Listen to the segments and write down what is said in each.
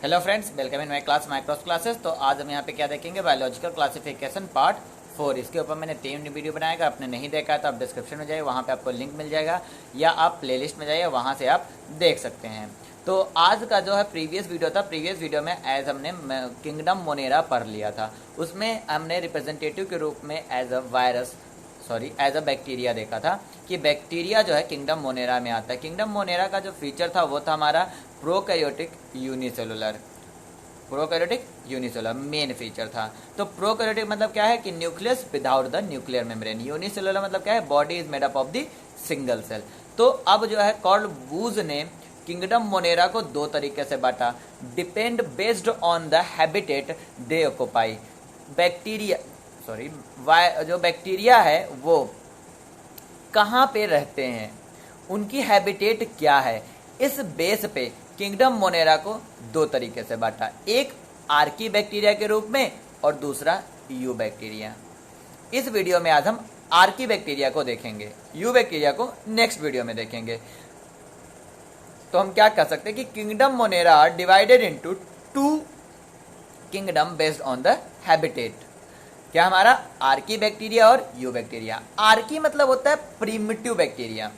Hello friends, welcome in my class micros classes. तो आज हम यहाँ पे क्या देखेंगे, बायोलॉजिकल क्लासिफिकेशन पार्ट 4। इसके ऊपर मैंने 3 वीडियो बनाएगा। आपने नहीं देखा है तो आप डिस्क्रिप्शन में जाइए, वहाँ पे आपको लिंक मिल जाएगा, या आप प्लेलिस्ट में जाइए, वहाँ से आप देख सकते हैं। तो आज का जो है प्रीवियस वीडियो था, प्रीवियस वीडियो में एज हमने किंगडम मोनेरा पढ़ लिया था। उसमें हमने रिप्रेजेंटेटिव के रूप में एज अ बैक्टीरिया देखा था कि बैक्टीरिया जो है किंगडम मोनेरा में आता है। किंगडम मोनेरा का जो फीचर था वो था हमारा प्रोकैरियोटिक यूनिसेलुलर मेन फीचर था। तो प्रोकैरियोटिक मतलब क्या है कि nucleus without the nuclear membrane. Unicellular मतलब क्या है, body is made up of the single cell. तो अब जो है कार्ल बूज ने किंगडम मोनेरा को 2 तरीके से बांटा, depend based on the habitat they occupy. जो बैक्टीरिया है वो कहाँ पे रहते हैं, उनकी हैबिटेट क्या है, इस बेस पे किंगडम मोनेरा को 2 तरीके से बांटा, एक आर्की बैक्टीरिया के रूप में और दूसरा यू बैक्टीरिया। इस वीडियो में आज हम आर्की बैक्टीरिया को देखेंगे, यू बैक्टीरिया को नेक्स्ट वीडियो में देखेंगे। तो हम क्या कह सकते हैं कि kingdom Monera divided into 2 kingdom based on the habitat. क्या हमारा आर्की बैक्टीरिया और यू बैक्टीरिया। आर्की मतलब होता है प्रीमिटिव बैक्टीरिया,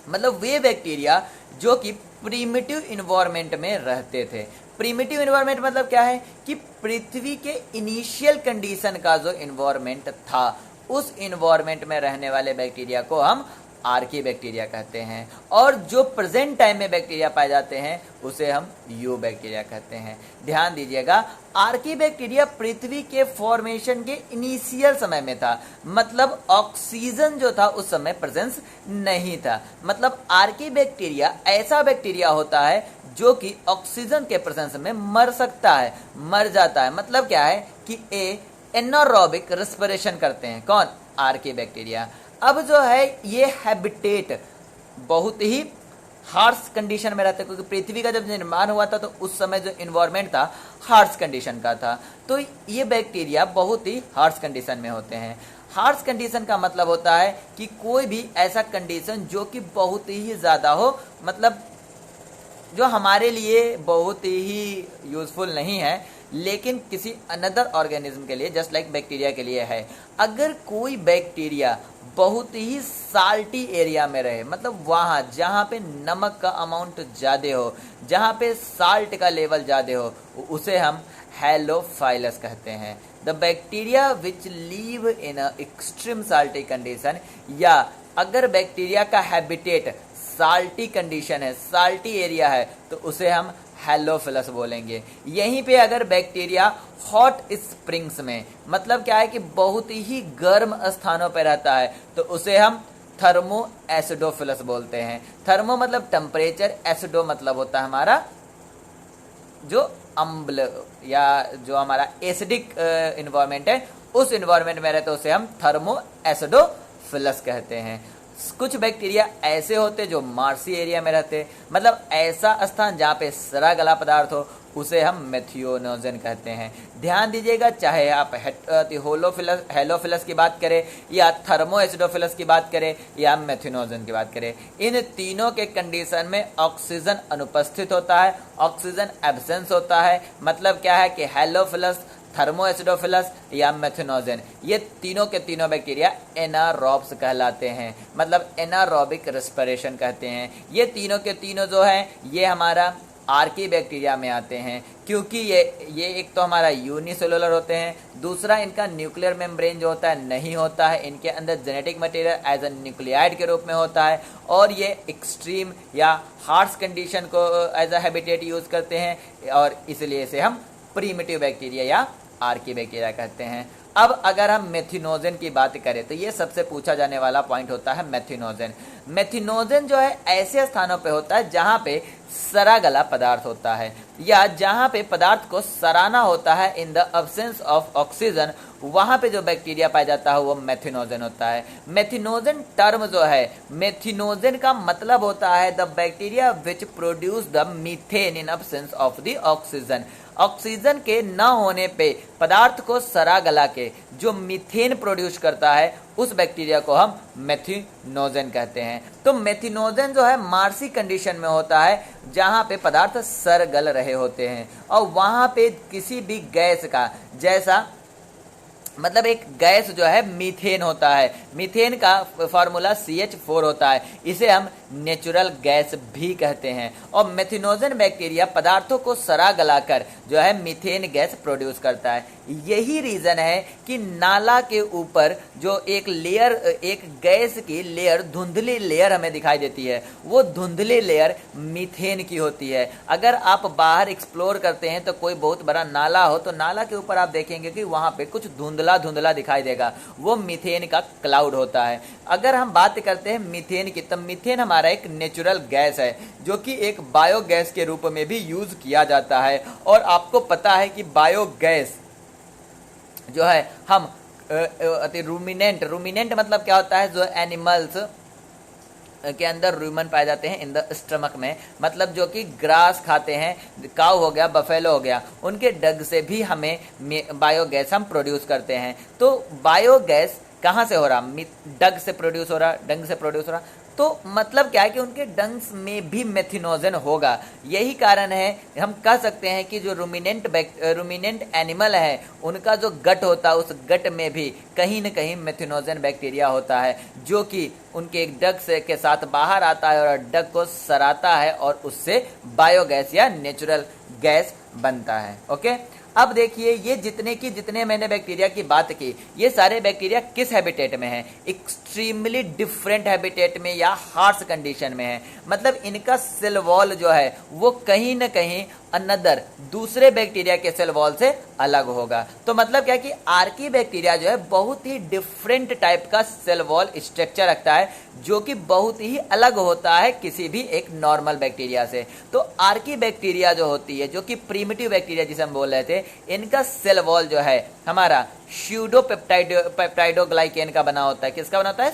मतलब वे बैक्टीरिया जो कि प्रीमिटिव इन्वायरमेंट में रहते थे। प्रीमिटिव इन्वायरमेंट मतलब क्या है कि पृथ्वी के इनिशियल कंडीशन का जो इन्वायरमेंट था, उस इन्वायरमेंट में रहने वाले बैक्टीरिया को हम आर्की बैक्टीरिया कहते हैं। और जो प्रेजेंट टाइम में बैक्टीरिया पाए जाते हैं उसे हम यू बैक्टीरिया कहते हैं। ध्यान दीजिएगा, आर्की बैक्टीरिया पृथ्वी के फॉर्मेशन के इनिशियल समय में था, मतलब ऑक्सीजन जो था उस समय प्रेजेंस नहीं था। मतलब आर्की बैक्टीरिया ऐसा बैक्टीरिया होता है जो कि ऑक्सीजन के प्रेजेंस में मर सकता है, मर जाता है। मतलब क्या है कि एनारोबिक रेस्पिरेशन करते हैं, कौन, आर्की बैक्टीरिया। अब जो है ये हैबिटेट बहुत ही हार्श कंडीशन में रहते हैं, क्योंकि पृथ्वी का जब निर्माण हुआ था तो उस समय जो इन्वायरमेंट था हार्श कंडीशन का था। तो ये बैक्टीरिया बहुत ही हार्श कंडीशन में होते हैं। हार्श कंडीशन का मतलब होता है कि कोई भी ऐसा कंडीशन जो कि बहुत ही ज़्यादा हो, मतलब जो हमारे लिए बहुत ही यूजफुल नहीं है, लेकिन किसी अनदर ऑर्गेनिज्म के लिए, जस्ट लाइक बैक्टीरिया के लिए है। अगर कोई बैक्टीरिया बहुत ही साल्टी एरिया में रहे, मतलब वहाँ जहाँ पे नमक का अमाउंट ज़्यादा हो, जहाँ पे साल्ट का लेवल ज़्यादा हो, उसे हम हैलोफाइलस कहते हैं। The bacteria which leave in a extreme salty condition, या अगर बैक्टीरिया का हैबिटेट साल्टी कंडीशन है, साल्टी एरिया है, तो उसे हम हैलोफिलस बोलेंगे। यहीं पे अगर बैक्टीरिया हॉट स्प्रिंग्स में, मतलब क्या है कि बहुत ही गर्म स्थानों पर रहता है, तो उसे हम थर्मो एसिडोफिलस बोलते हैं। थर्मो मतलब टेम्परेचर, एसिडो मतलब होता है हमारा जो अम्ल या जो हमारा एसिडिक इन्वायरमेंट है, उस इन्वायरमेंट में रहते उसे हम थर्मो एसिडोफिलस कहते हैं। कुछ बैक्टीरिया ऐसे होते जो मार्सी एरिया में रहते, मतलब ऐसा स्थान जहाँ पे सड़ा गला पदार्थ हो, उसे हम मेथियोनोजन कहते हैं। ध्यान दीजिएगा, चाहे आप हेलोफिलस की बात करें, या थर्मोएसिडोफिलस की बात करें, या मेथियोनोजन की बात करें, इन तीनों के कंडीशन में ऑक्सीजन अनुपस्थित होता है, ऑक्सीजन एब्सेंस होता है। मतलब क्या है कि हेलोफिलस, थर्मोएसिडोफिलस या मेथियोनोजन, ये तीनों के तीनों बैक्टीरिया एनारोब्स कहलाते हैं, मतलब एनारोबिक रेस्पिरेशन कहते हैं। ये तीनों के तीनों जो हैं ये हमारा आर्की बैक्टीरिया में आते हैं, क्योंकि ये एक तो हमारा यूनिसेलुलर होते हैं, दूसरा इनका न्यूक्लियर मेम्ब्रेन जो होता है नहीं होता है, इनके अंदर genetic material as a nucleoid के रूप में होता है, और ये एक्सट्रीम या हार्श कंडीशन को एज अ हैबिटेट यूज करते हैं, और इसलिए इसे हम प्रीमिटिव बैक्टीरिया या आर्की बैक्टीरिया कहते हैं। अब अगर हम मेथिनोजन की बात करें तो ये सबसे पूछा जाने वाला पॉइंट होता है मेथिनोजन। मेथिनोजन जो है ऐसे स्थानों पे होता है जहाँ पे सड़ा गला पदार्थ होता है, या जहाँ पे पदार्थ को सराना होता है in the absence of oxygen, वहाँ पे जो बैक्टीरिया पाया जाता है वो मेथिनोजन होता है। मेथिनोजन टर्म जो है, मेथिनोजन का मतलब होता है the bacteria which produce the methane in absence of the oxygen. Oxygen के न होने पे पदार्थ को सड़ा गला के जो मीथेन प्रोड्यूस करता है उस बैक्टीरिया को हम मेथिनोजन कहते हैं। तो मेथिनोजन जो है मार्सी कंडीशन में होता है जहां पे पदार्थ सड़ गल रहे होते हैं और वहां पे किसी भी गैस का, जैसा मतलब एक गैस जो है मीथेन होता है, मीथेन का फार्मूला CH4 होता है, इसे हम नेचुरल गैस भी कहते हैं। और मेथिनोजन बैक्टीरिया पदार्थों को सड़ा गलाकर जो है मीथेन गैस प्रोड्यूस करता है। यही रीजन है कि नाला के ऊपर जो एक लेयर, एक गैस की लेयर, धुंधली लेयर हमें दिखाई देती है, वो धुंधली लेयर मीथेन की होती है। अगर आप बाहर एक्सप्लोर करते हैं तो कोई बहुत बड़ा नाला हो तो नाला के ऊपर आप देखेंगे कि वहां पे कुछ धुंधला धुंधला दिखाई देगा, वो मीथेन का क्लाउड होता है। अगर हम बात करते हैं मीथेन की, तो मीथेन हमारा एक नेचुरल गैस है जो कि एक बायोगैस के रूप में भी यूज किया जाता है। और आपको पता है कि बायोगैस जो है हम रूमिनेंट मतलब क्या होता है, जो एनिमल्स के अंदर रूमन पाए जाते हैं इन द स्टमक में, मतलब जो कि ग्रास खाते हैं, काऊ हो गया, बफेलो हो गया, उनके डग से भी हमें बायोगैस हम प्रोड्यूस करते हैं। तो बायोगैस कहाँ से हो रहा, डग से प्रोड्यूस हो रहा, डंग से प्रोड्यूस हो रहा, तो मतलब क्या है कि उनके डंग्स में भी मेथिनोजन होगा। यही कारण है हम कह सकते हैं कि जो रूमिनेंट एनिमल है उनका जो गट होता है उस गट में भी कहीं न कहीं मेथिनोजन बैक्टीरिया होता है, जो कि उनके एक डग से के साथ बाहर आता है और डग को सराता है और उससे बायोगैस या नेचुरल गैस बनता है। ओके, अब देखिए ये जितने मैंने बैक्टीरिया की बात की, ये सारे बैक्टीरिया किस हैबिटेट में हैं, एक्सट्रीमली डिफरेंट हैबिटेट में या हार्श कंडीशन में है। मतलब इनका सेल वॉल जो है वो कहीं न कहीं अनदर दूसरे बैक्टीरिया के सेल वॉल से अलग होगा। तो मतलब क्या कि आर्की बैक्टीरिया जो है बहुत ही डिफरेंट टाइप का सेल वॉल स्ट्रक्चर रखता है, जो कि बहुत ही अलग होता है किसी भी एक नॉर्मल बैक्टीरिया से। तो आर्की बैक्टीरिया जो होती है, जो कि प्रीमिटिव बैक्टीरिया जिसे हम बोल रहे थे, इनका सेल वॉल जो है हमारा पेप्टाइडोग्लाइकेन का बना होता है। किसका बना होता है,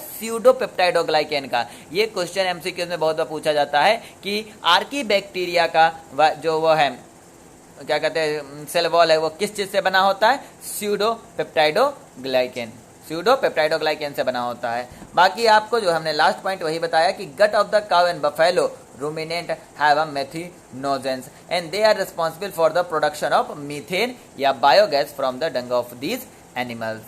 पेप्टाइडोग्लाइकेन का। ये क्वेश्चन एमसीक्यूज में बहुत बार पूछा जाता है कि आर्की बैक्टीरिया का जो वो है क्या कहते हैं सेल वॉल है, वो किस चीज से बना होता है, पेप्टाइडोग्लाइकेन से बना होता है। बाकी आपको जो हमने लास्ट पॉइंट वही बताया कि gut of the cow and buffalo ruminant have a methanogens and they are responsible for the production of methane या biogas from the dung of these animals।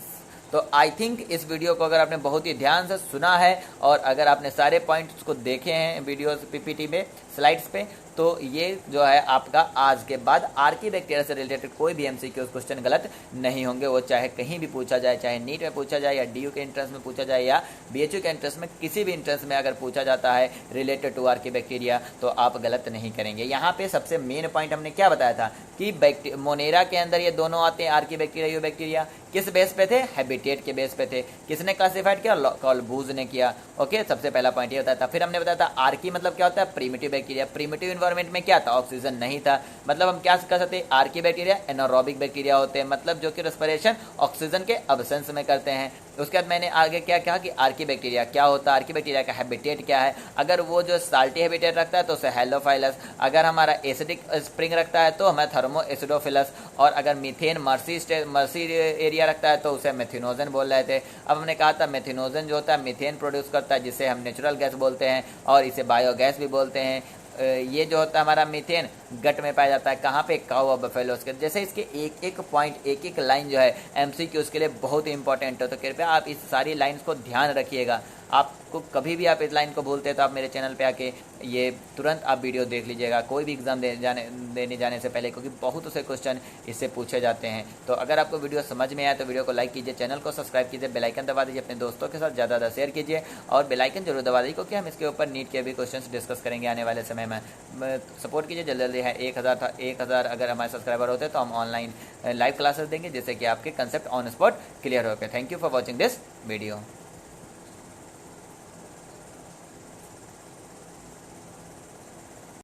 तो आई थिंक इस वीडियो को अगर आपने बहुत ही ध्यान से सुना है और अगर आपने सारे पॉइंट्स को देखे हैं वीडियोस पीपीटी में स्लाइड्स पे, तो ये जो है आपका आज के बाद आर्की बैक्टीरिया से रिलेटेड कोई भी एमसीक्यूज क्वेश्चन गलत नहीं होंगे। वो चाहे कहीं भी पूछा जाए, चाहे नीट में पूछा जाए या डीयू के एंट्रेंस में पूछा जाए या बीएचयू के एंट्रेंस में, किसी भी एंट्रेंस में अगर पूछा जाता है रिलेटेड टू आर्की बैक्टीरिया तो आप गलत नहीं करेंगे। यहाँ पे सबसे मेन पॉइंट हमने क्या बताया था कि मोनेरा के अंदर ये दोनों आते हैं, आर्की बैक्टीरिया, यू बैक्टीरिया, किस बेस पे थे, हैबिटेट के बेस पे थे। किसने क्लासिफाइड किया, कॉल्बूज ने किया। ओके, सबसे पहला पॉइंट ये बताया था। फिर हमने बताया था आर्की मतलब क्या होता है, प्रीमिटिव बैक्टीरिया। प्रीमिटिव एनवायरनमेंट में क्या था, ऑक्सीजन नहीं था, मतलब हम क्या कह सकते हैं, आर्की बैक्टीरिया एनारोबिक बैक्टीरिया होते हैं, मतलब जो कि रेस्पिरेशन ऑक्सीजन के अब्सेंस में करते हैं। उसके बाद मैंने आगे क्या कहा कि आर्की बैक्टीरिया क्या होता है, आर्की बैक्टीरिया का हैबिटेट क्या है। अगर वो जो साल्टी हैबिटेट रखता है तो उसे हेलोफाइलस, अगर हमारा एसिडिक स्प्रिंग रखता है तो हमें थर्मो एसिडोफिलस, और अगर मीथेन मर्सी एरिया रखता है तो उसे मेथिनोजन बोल रहे थे। अब हमने कहा था मेथिनोजन जो होता है मीथेन प्रोड्यूस करता है, जिसे हम नेचुरल गैस बोलते हैं और इसे बायोगैस भी बोलते हैं। ये जो होता है हमारा मीथेन गट में पाया जाता है, कहाँ पे, काऊ और बफेलोस के। जैसे इसके एक एक पॉइंट, एक एक लाइन जो है एमसीक्यूज के लिए बहुत ही इंपॉर्टेंट है, तो कृपया आप इस सारी लाइंस को ध्यान रखिएगा। आपको कभी भी आप इस लाइन को भूलते हैं तो आप मेरे चैनल पे आके ये तुरंत आप वीडियो देख लीजिएगा, कोई भी एग्जाम देने जाने से पहले, क्योंकि बहुत से क्वेश्चन इससे पूछे जाते हैं। तो अगर आपको वीडियो समझ में आया तो वीडियो को लाइक कीजिए, चैनल को सब्सक्राइब कीजिए, बेल आइकन दबा दीजिए, अपने दोस्तों के साथ ज़्यादा शेयर कीजिए और बेल आइकन जरूर दबा दीजिए, क्योंकि हम इसके ऊपर नीट के भी क्वेश्चन डिस्कस करेंगे आने वाले समय में। सपोर्ट कीजिए, जल्दी जल्दी है 1000 अगर हमारे सब्सक्राइबर होते तो हम ऑनलाइन लाइव क्लासेस देंगे, जिससे कि आपके कंसेप्ट ऑन स्पॉट क्लियर हो गए। Thank you for watching this video.